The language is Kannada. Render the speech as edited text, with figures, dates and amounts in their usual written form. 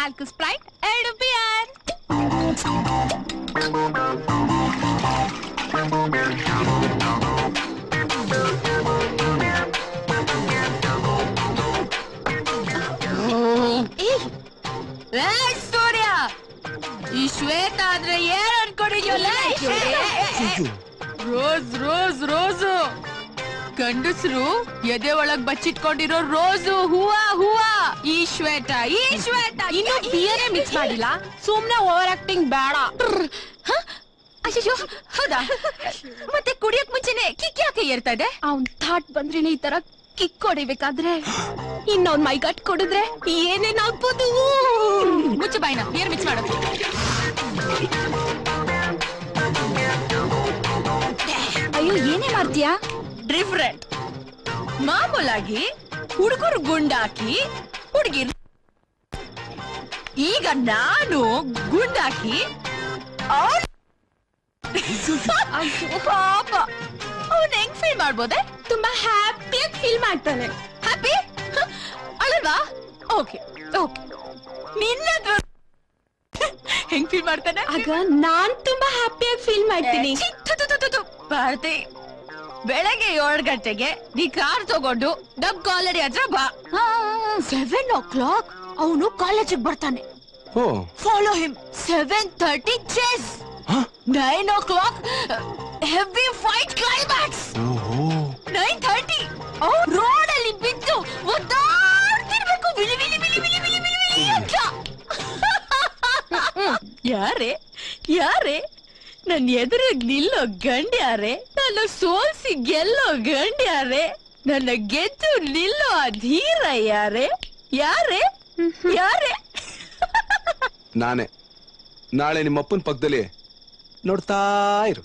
4 ಸ್ಪ್ರೈಟ್ 2 ಬಿಯರ್. ಸೂರ್ಯ, ಈ ಶ್ವೇತ ಆದ್ರೆ ಏನ್ ಅನ್ಕೊಂಡಿದ್ಯಲ್ಲ? ರೋಸ್ ರೋಸ್ ರೋಸು, ಗಂಡಸ್ರು ಎದೆ ಒಳಗ್ ಬಚ್ಚಿಟ್ಕೊಂಡಿರೋ ರೋಸು ಹೂವ ಹೂವ. ಈ ಶ್ವೇತ ಇನ್ನು ಬಿಯರೇ ಮಿಕ್ಸ್ ಮಾಡಿಲ್ಲ. ಸುಮ್ನೆ ಓವರ್ ಆಕ್ಟಿಂಗ್ ಬೇಡ. ಅಯ್ಯೋ, ಹೌದಾ? ಮತ್ತೆ ಕುಡಿಯಕ್ ಮುಂಚೆನೆ ಕಿಕ್ ಯಾಕೆ ಏರ್ತಾ ಇದೆ? ಅವ್ನ್ ಥಾಟ್ ಬಂದ್ರೇನೆ ಈ ತರ ಕಿಕ್ ಹೊಡಿಬೇಕಾದ್ರೆ ಇನ್ನೊಂದ್ ಮೈಗಾಟ್ ಕೊಡಿದ್ರೆ ಏನೇನಾಗ್ಬೋದು? ಮುಚ್ಚು ಬಾಯ್ನ, ಬಿಯರ್ ಮಿಕ್ಸ್ ಮಾಡೋದು. ಅಯ್ಯೋ, ಏನೇ ಮಾಡ್ತೀಯಾ? ಡಿಫ್ರೆಂಟ್. ಮಾಮೂಲಾಗಿ ಹುಡುಗರು ಗುಂಡಾಕಿ ಹುಡುಗಿರ್, ಈಗ ನಾನು ಗುಂಡಾಕಿ ಪಾಪ ಅವನ್ ಹೆಂಗ್ ಫೀಲ್ ಮಾಡ್ಬೋದೆ? ತುಂಬಾ ಹ್ಯಾಪಿಯಾಗಿ ಫೀಲ್ ಮಾಡ್ತಾನೆ. ಹ್ಯಾಪಿ ಅಲ್ವಾ? ಓಕೆ ಓಕೆ, ನಿನ್ನ ಹೆಂಗ್ ಫೀಲ್ ಮಾಡ್ತಾನೆ? ಆಗ ನಾನ್ ತುಂಬಾ ಹ್ಯಾಪಿಯಾಗಿ ಫೀಲ್ ಮಾಡ್ತೀನಿ. ಭಾರತಿ, ಬೆಳಗ್ಗೆ 7 ಗಂಟೆಗೆ ನೀ ಕಾರ್ ತಗೊಂಡು ನಮ್ ಕಾಲೇಜ್ ಹತ್ರ ಬಾ. 7 o'clock ಅವನು ಕಾಲೇಜಿಗೆ ಬರ್ತಾನೆ. Follow him. 7:30 chess. 9 o'clock heavy fight climax. 9:30 road ಅಲ್ಲಿ ಬಿದ್ದು ಒದ್ದಾಡ್ತಿರ್ಬೇಕು, ಬಿಲಿ ಬಿಲಿ ಬಿಲಿ ಬಿಲಿ ಬಿಲಿ ಬಿಲಿ ಅಂತ. ಯಾರೇ ನನ್ ಎದುರಿಗೆ ನಿಲ್ಲೋ ಗಂಡ್ಯಾರೆ, ನನ್ನ ಸೋಲ್ಸಿ ಗೆಲ್ಲೋ ಗಂಡ್ಯಾರೆ, ನನ್ನ ಗೆದ್ದು ನಿಲ್ಲೋ ಅಧೀರ ಯಾರೇ? ನಾನೇ. ನಾಳೆ ನಿಮ್ಮಪ್ಪನ ಪಕ್ಕದಲ್ಲಿ ನೋಡ್ತಾ ಇರು.